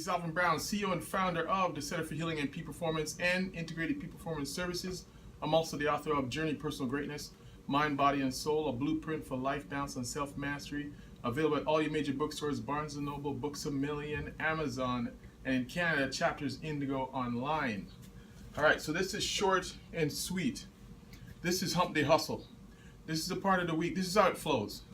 is Alvin Brown, CEO and founder of the Center for Healing and Peak Performance and Integrated Peak Performance Services. I'm also the author of Journey Personal Greatness, Mind, Body, and Soul, a blueprint for life balance and self-mastery. Available at all your major bookstores, Barnes & Noble, Books A Million, Amazon, and in Canada, Chapters Indigo Online. All right, so this is short and sweet. This is Humpday Hustle. This is a part of the week. This is how it flows.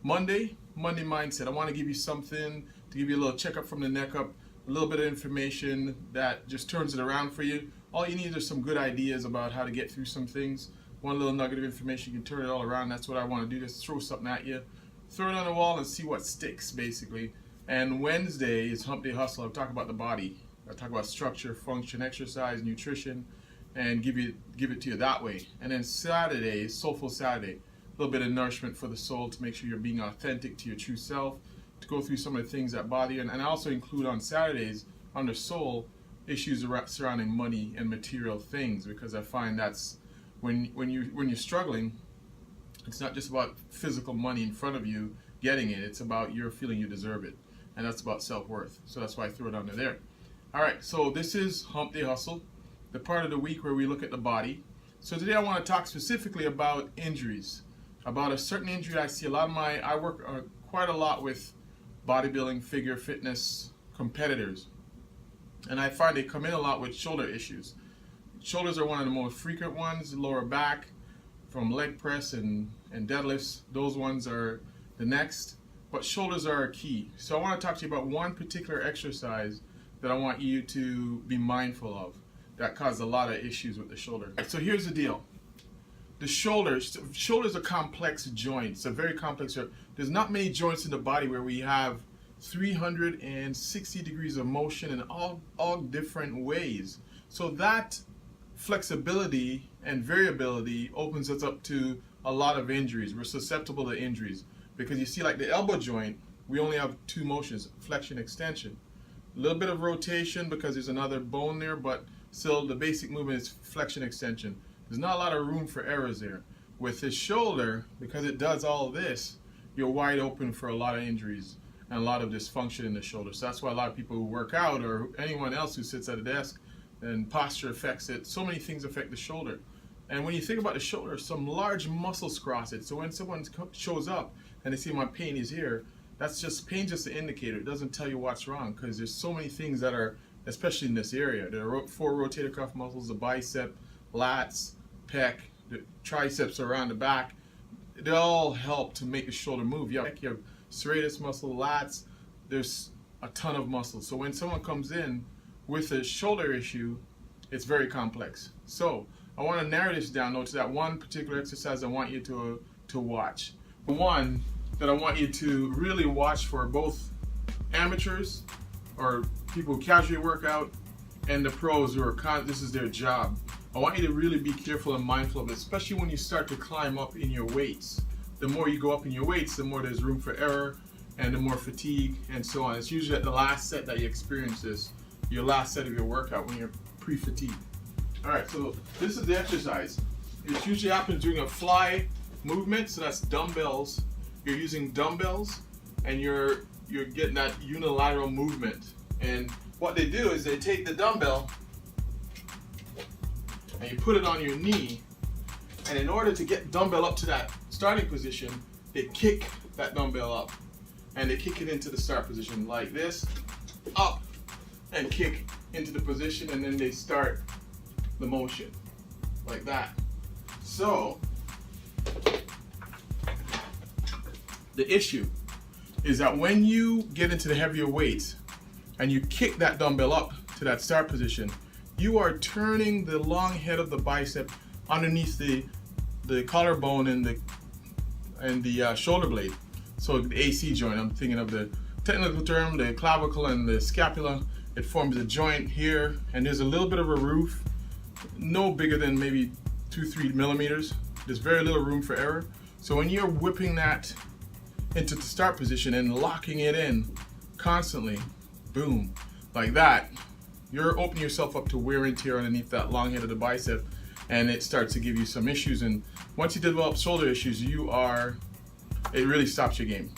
Monday mindset. I want to give you something to give you a little checkup from the neck up, a little bit of information that just turns it around for you. All you need are some good ideas about how to get through some things. One little nugget of information, you can turn it all around. That's what I want to do, just throw something at you. Throw it on the wall and see what sticks, basically. And Wednesday is Humpday Hustle. I'll talk about the body. I'll talk about structure, function, exercise, nutrition, and give it to you that way. And then Saturday is Soulful Saturday. A little bit of nourishment for the soul to make sure you're being authentic to your true self, to go through some of the things that bother you. And I also include on Saturdays, under soul, issues surrounding money and material things, because I find that's when you're struggling, it's not just about physical money in front of you getting it, it's about your feeling you deserve it. And that's about self-worth. So that's why I threw it under there. All right, so this is Humpday Hustle, the part of the week where we look at the body. So today I want to talk specifically about injuries, about a certain injury I see a lot of I work quite a lot with bodybuilding, figure fitness competitors. And I find they come in a lot with shoulder issues. Shoulders are one of the most frequent ones, lower back, from leg press and deadlifts. Those ones are the next, but shoulders are a key. So I want to talk to you about one particular exercise that I want you to be mindful of that causes a lot of issues with the shoulder. So here's the deal. The shoulders are complex joints. A very complex joint. There's not many joints in the body where we have 360 degrees of motion in all different ways. So that flexibility and variability opens us up to a lot of injuries. We're susceptible to injuries because you see, like the elbow joint, we only have two motions, flexion, extension. A little bit of rotation because there's another bone there, but still the basic movement is flexion, extension. There's not a lot of room for errors there. With this shoulder, because it does all of this, you're wide open for a lot of injuries and a lot of dysfunction in the shoulder. So that's why a lot of people who work out, or anyone else who sits at a desk, and posture affects it. So many things affect the shoulder. And when you think about the shoulder, some large muscles cross it. So when someone shows up and they see my pain is here, that's just pain's just an indicator. It doesn't tell you what's wrong, because there's so many things that are, especially in this area. There are 4 rotator cuff muscles, the bicep, lats, pec, the triceps around the back. They all help to make the shoulder move. You have serratus muscle, lats. There's a ton of muscles. So when someone comes in with a shoulder issue, it's very complex. So I want to narrow this down to that one particular exercise I want you to watch. The one that I want you to really watch for both amateurs or people who casually work out and the pros who are this is their job. I want you to really be careful and mindful of it, especially when you start to climb up in your weights. The more you go up in your weights, the more there's room for error and the more fatigue and so on. It's usually at the last set that you experience this, your last set of your workout, when you're pre-fatigued. All right, so this is the exercise. It usually happens during a fly movement, so that's dumbbells. You're using dumbbells and you're getting that unilateral movement. And what they do is they take the dumbbell and you put it on your knee, and in order to get the dumbbell up to that starting position, they kick that dumbbell up and they kick it into the start position like this, up and kick into the position, and then they start the motion like that. So the issue is that when you get into the heavier weights and you kick that dumbbell up to that start position, you are turning the long head of the bicep underneath the collarbone and the shoulder blade. So the AC joint, I'm thinking of the technical term, the clavicle and the scapula. It forms a joint here, and there's a little bit of a roof, no bigger than maybe 2-3 millimeters. There's very little room for error. So when you're whipping that into the start position and locking it in constantly, boom, like that, you're opening yourself up to wear and tear underneath that long head of the bicep, and it starts to give you some issues. And once you develop shoulder issues, it really stops your game.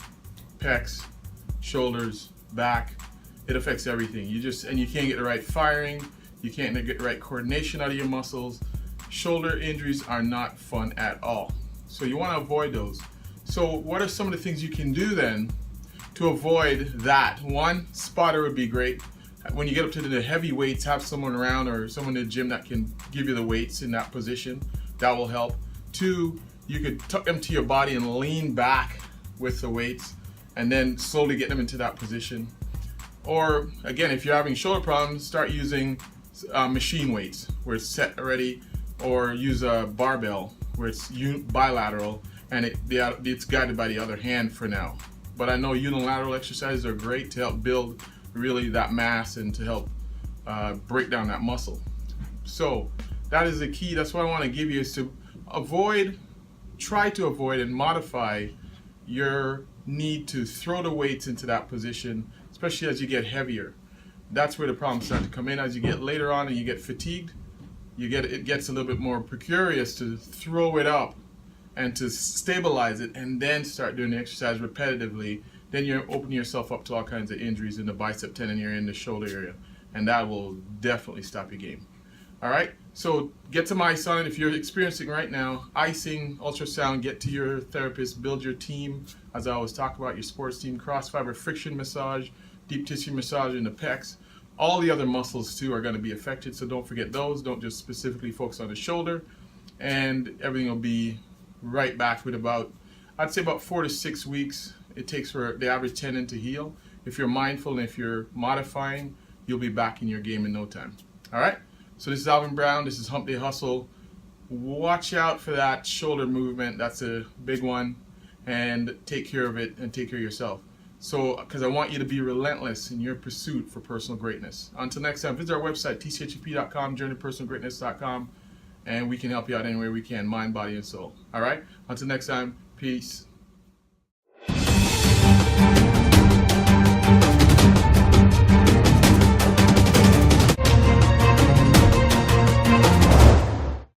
Pecs, shoulders, back, it affects everything. And you can't get the right firing, you can't get the right coordination out of your muscles. Shoulder injuries are not fun at all. So you want to avoid those. So what are some of the things you can do then to avoid that? One, spotter would be great. When you get up to the heavy weights, have someone around or someone in the gym that can give you the weights in that position. That will help. Two, you could tuck them to your body and lean back with the weights and then slowly get them into that position. Or again, if you're having shoulder problems, start using machine weights where it's set already, or use a barbell where it's bilateral and it's guided by the other hand for now. But I know unilateral exercises are great to help build really that mass and to help break down that muscle. So that is the key. That's what I want to give you, is to try to avoid and modify your need to throw the weights into that position, especially as you get heavier. That's where the problems start to come in. As you get later on and you get fatigued, it gets a little bit more precarious to throw it up and to stabilize it and then start doing the exercise repetitively. Then you're opening yourself up to all kinds of injuries in the bicep tendon area, in the shoulder area, and that will definitely stop your game. All right, so get some ice on it. If you're experiencing right now, icing, ultrasound, get to your therapist, build your team, as I always talk about, your sports team, cross fiber friction massage, deep tissue massage in the pecs. All the other muscles too are going to be affected, so don't forget those. Don't just specifically focus on the shoulder, and everything will be right back with I'd say about 4 to 6 weeks it takes for the average tendon to heal. If you're mindful and if you're modifying, you'll be back in your game in no time. All right, so this is Alvin Brown, this is Humpday Hustle. Watch out for that shoulder movement, that's a big one, and take care of it and take care of yourself. So, because I want you to be relentless in your pursuit for personal greatness. Until next time, visit our website, tchup.com, journeypersonalgreatness.com, and we can help you out any way we can, mind, body, and soul. All right? Until next time, peace.